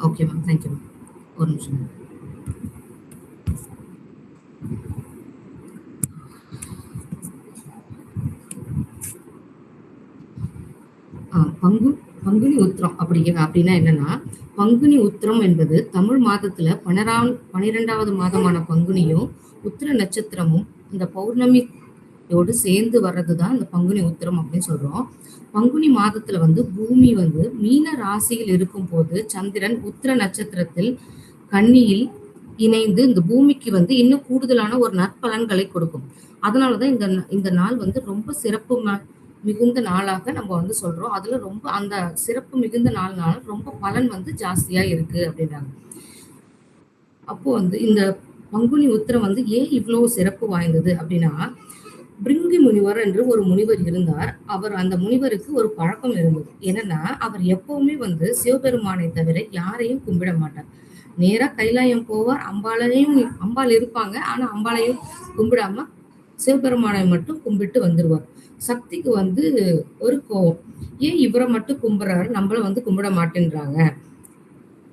Okay ma'am. Thank you ma'am. ஒரு நிமிஷம் ma'am. Panguni Uthiram அப்படின்னா என்னன்னா, பங்குனி உத்திரம் என்பது தமிழ் மாதத்துல 12வது மாதமான பங்குனியும், உத்திர நட்சத்திரமும் இந்த பௌர்ணமியோடு சேர்ந்து வர்றதுதான் இந்த பங்குனி உத்திரம் அப்படின்னு சொல்றோம். பங்குனி மாதத்துல பூமி மீன ராசியில் இருக்கும்போது சந்திரன் உத்திர நட்சத்திரத்தில் கன்னியில் இணைந்து இந்த பூமிக்கு இன்னும் கூடுதலான ஒரு நற்பலன்களை கொடுக்கும். அதனாலதான் இந்த நாள் ரொம்ப சிறப்பு மிகுந்த நாளாக நம்ம சொல்றோம். அதுல ரொம்ப அந்த சிறப்பு மிகுந்த நாள்னால ரொம்ப பலன் ஜாஸ்தியா இருக்கு அப்படின்றாங்க. அப்போ இந்த பங்குனி உத்திரம் ஏன் இவ்வளவு சிறப்பு வாய்ந்தது அப்படின்னா, பிரிங்கி முனிவர் என்று ஒரு முனிவர் இருந்தார். அந்த முனிவருக்கு ஒரு பழக்கம் இருந்தது. என்னன்னா, அவர் எப்பவுமே சிவபெருமானை தவிர யாரையும் கும்பிட மாட்டார். நேரா கைலாயம் போவார். அம்பாள் இருப்பாங்க. ஆனா அம்பாளையும் கும்பிடாம சிவபெருமானை மட்டும் கும்பிட்டு வந்துருவார். சக்திக்கு ஒரு கோவம். ஏன் இவரை மட்டும் கும்பிடுறாரு, நம்மள கும்பிட மாட்டேன்றாங்க.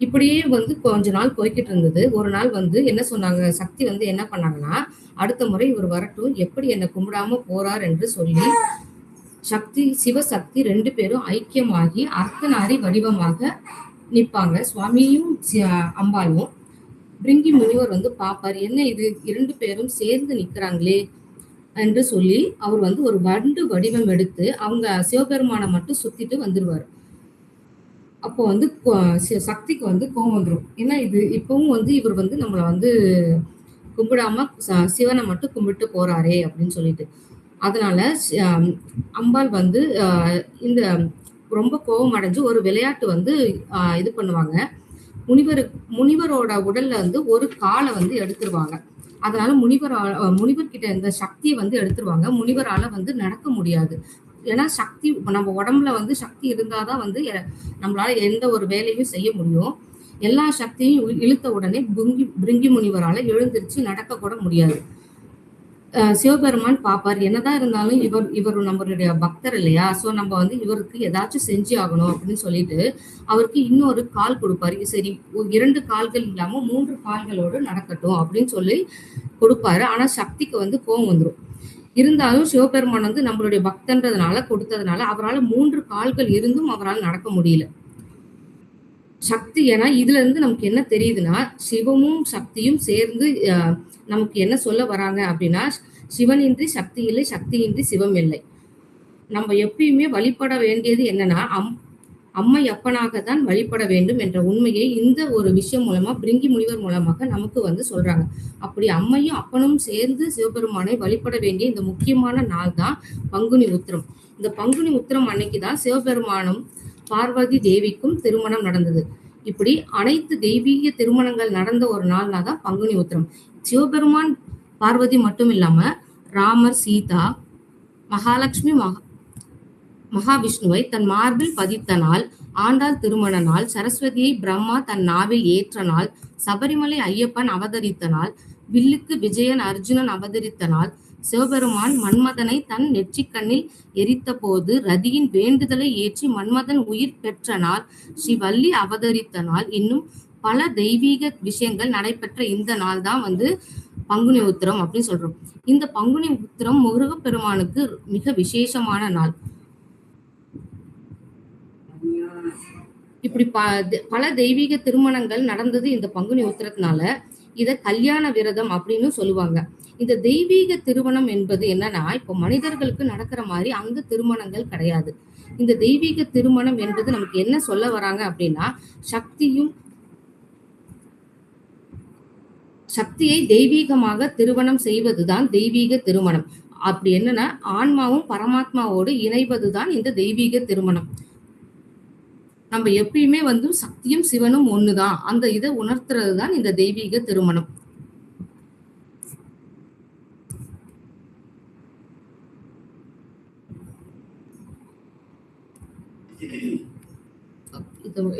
இப்படியே கொஞ்ச நாள் போய்கிட்டு இருந்தது. ஒரு நாள் என்ன சொன்னாங்க, சக்தி என்ன பண்ணாங்கன்னா, அடுத்த முறை இவர் வரட்டும், எப்படி என்னை கும்பிடாம போறார் என்று சொல்லி சிவசக்தி 2 பேரும் ஐக்கியமாகி அர்த்தநாரி வடிவமாக நிற்பாங்க. சுவாமியும் அம்பாளும். பிரிங்கி முனிவர் பாப்பார், என்ன இது 2 பேரும் சேர்ந்து நிக்கிறாங்களே என்று சொல்லி அவர் ஒரு வண்டு வடிவம் எடுத்து அவங்க சிவபெருமானை மட்டும் சுத்திட்டு வந்துருவாரு. அப்போ சக்திக்கு கோவம் வந்துடும். ஏன்னா இது இப்பவும் இவர் நம்மளை கும்பிடாம சிவனை மட்டும் கும்பிட்டு போறாரே அப்படின்னு சொல்லிட்டு. அதனால அம்பாள் இந்த ரொம்ப கோபம் அடைஞ்சு ஒரு விளையாட்டு இது பண்ணுவாங்க. முனிவரோட உடல்ல ஒரு காலை எடுத்துருவாங்க. அதனால முனிவர்கிட்ட இந்த சக்தியை எடுத்துருவாங்க. முனிவரால நடக்க முடியாது. ஏன்னா சக்தி நம்ம உடம்புல சக்தி இருந்தாதான் நம்மளால எந்த ஒரு வேலையும் செய்ய முடியும். எல்லா சக்தியும் இழுத்த உடனே பிரிங்கி முனிவரால எழுந்திருச்சு நடக்க கூட முடியாது. சிவபெருமான் பாப்பார், என்னதான் இருந்தாலும் இவர் நம்மளுடைய பக்தர் இல்லையா, சோ நம்ம இவருக்கு ஏதாச்சும் செஞ்சு ஆகணும் அப்படின்னு சொல்லிட்டு அவருக்கு இன்னொரு கால் கொடுப்பாரு. சரி, 2 கால்கள் இல்லாம 3 கால்களோடு நடக்கட்டும் அப்படின்னு சொல்லி கொடுப்பாரு. ஆனா சக்திக்கு கோவம் வந்துடும். இருந்தாலும் சிவபெருமான் நம்மளுடைய பக்தன்றதுனால கொடுத்ததுனால அவரால் 3 கால்கள் இருந்தும் அவரால் நடக்க முடியல. சக்தி ஏன்னா இதுல இருந்து நமக்கு என்ன தெரியுதுன்னா, சிவமும் சக்தியும் சேர்ந்து நமக்கு என்ன சொல்ல வராங்க அப்படின்னா, சிவனின்றி சக்தி இல்லை, சக்தியின்றி சிவம் இல்லை. நம்ம எப்பயுமே வழிபட வேண்டியது என்னன்னா, அம்மை அப்பனாகத்தான் வழிபட வேண்டும் என்ற உண்மையை இந்த ஒரு விஷயம் மூலமா பிரிங்கி முனிவர் மூலமாக நமக்கு சொல்றாங்க. அப்படி அம்மையும் அப்பனும் சேர்ந்து சிவபெருமானை வழிபட வேண்டிய இந்த முக்கியமான நாள் தான் பங்குனி உத்திரம். இந்த பங்குனி உத்திரம் அன்னைக்குதான் சிவபெருமானும் பார்வதி தேவிக்கும் திருமணம் நடந்தது. இப்படி அனைத்து தெய்வீக திருமணங்கள் நடந்த ஒரு நாள்னா தான் பங்குனி உத்திரம். சிவபெருமான் பார்வதி மட்டும் இல்லாம ராமர், சீதா, மகாலட்சுமி, மகாவிஷ்ணுவை தன் மார்பில் பதித்த நாள், ஆண்டாள் திருமண நாள், சரஸ்வதியை பிரம்மா தன் நாவில் ஏற்ற நாள், சபரிமலை ஐயப்பன் அவதரித்த நாள், வில்லுக்கு விஜயன் அர்ஜுனன் அவதரித்த நாள், சிவபெருமான் மன்மதனை தன் நெற்றிக்கண்ணில் எரித்த போது ரதியின் வேண்டுதலை ஏற்றி மன்மதன் உயிர் பெற்ற நாள், ஸ்ரீவள்ளி அவதரித்த நாள், இன்னும் பல தெய்வீக விஷயங்கள் நடைபெற்ற இந்த நாள் தான் பங்குனி உத்திரம் அப்படின்னு சொல்றோம். இந்த பங்குனி உத்திரம் முருகப்பெருமானுக்கு மிக விசேஷமான நாள். இப்படி பல தெய்வீக திருமணங்கள் நடந்தது இந்த பங்குனி உத்திரத்தினால. இத கல்யாண விரதம் அப்படின்னு சொல்லுவாங்க. இந்த தெய்வீக திருமணம் என்பது என்னன்னா, இப்போ மனிதர்களுக்கு நடக்கிற மாதிரி அந்த திருமணங்கள் கிடையாது. இந்த தெய்வீக திருமணம் என்பது நமக்கு என்ன சொல்ல வராங்க அப்படின்னா, சக்தியை தெய்வீகமாக திருமணம் செய்வதுதான் தெய்வீக திருமணம். அப்படி என்னன்னா, ஆன்மாவும் பரமாத்மாவோடு இணைவதுதான் இந்த தெய்வீக திருமணம். நம்ம எப்பயுமே சக்தியும் சிவனும் ஒண்ணுதான், அந்த இதை உணர்த்துறதுதான் இந்த தெய்வீக திருமணம்.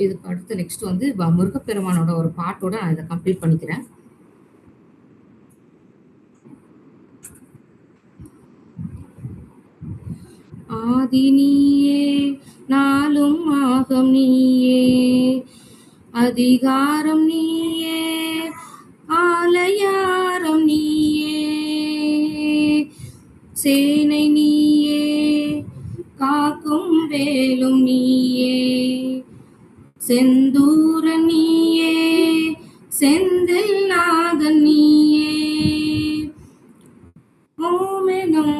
இதுக்கு அடுத்து நெக்ஸ்ட் முருகப்பெருமானோட ஒரு பாட்டோட நான் இதை கம்ப்ளீட் பண்ணிக்கிறேன். ஆதி நீயே, நாளும் ஆகம் நீயே, அதிகாரம் நீயே, ஆலயாரம் நீயே, சேனை நீயே, காக்கும் வேலும் நீயே, செந்தூர நீயே, செந்தில் நாதன் நீயே, ஓமெனும்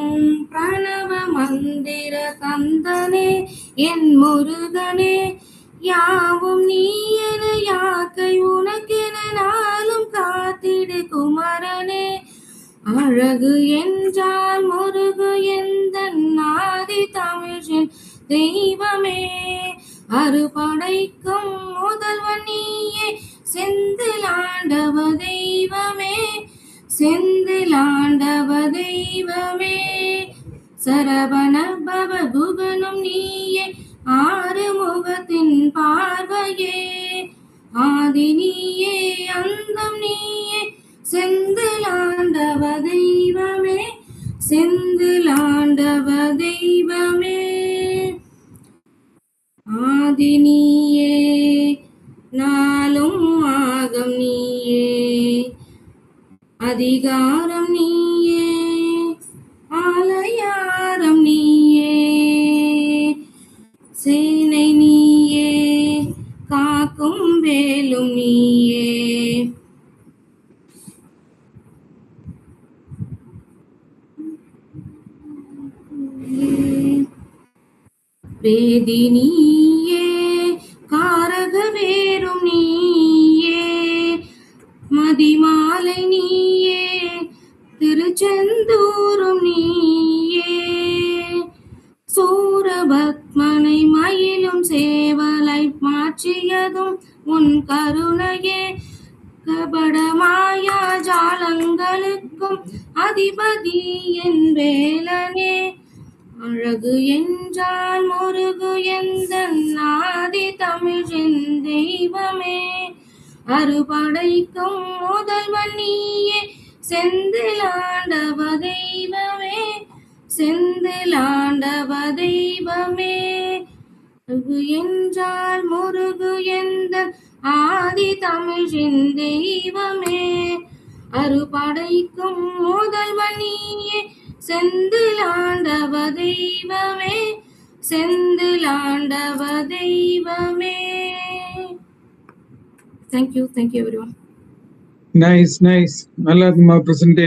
பிரணவ மந்திர கந்தனே, என் முருகனே, யாவும் நீ என யாக்கை உனக்கென நாளும் காத்திடு குமரனே, அழகு என்றால் முருகு எந்தன் ஆதி தமிழின் தெய்வமே, அறுபடைக்கும் முதல்வன் நீயே, செந்திலாண்டவ தெய்வமே, செந்திலாண்டவ தெய்வமே, சரவண பவ குகனும் நீயே, ஆறு முகத்தின் பார்வையே, ஆதி நீயே, அந்தம் நீயே, செந்திலாண்டவ தெய்வமே, செந்திலாண்டவ தெய்வமே, ஆதி நீயே, நாளும் ஆகம் நீயே, அதிகாரம் நீயே, ஆலயாரம் நீயே, சேனை நீயே, காக்கும் வேலும் நீயே, வேதி நீயே, காரக வேறும் நீயே, மதிமாலை நீயே, திருச்செந்தூரும் நீயே, சூரபத்மனை மயிலும் சேவலை மாற்றியதும் உன் கருணையே, கபட மாயா ஜாலங்களுக்கும் அதிபதி என் வேலனே, அழகு என்றால் முருகு எந்தன் ஆதி தமிழின் தெய்வமே, அறுபடைக்கும் முதல்வன் நீயே, செந்திலாண்டவ தெய்வமே, செந்திலாண்டவ தெய்வமே, அழகு என்றால் முருகு எந்தன் ஆதி தமிழின் தெய்வமே, அறுபடைக்கும் முதல்வன் நீயே, செந்திலாண்டவ தெய்வமே, செந்திலாண்டவ தெய்வமே. Thank you everyone. Nice. நல்லா இருக்குமா பிரசன்டேஷன்.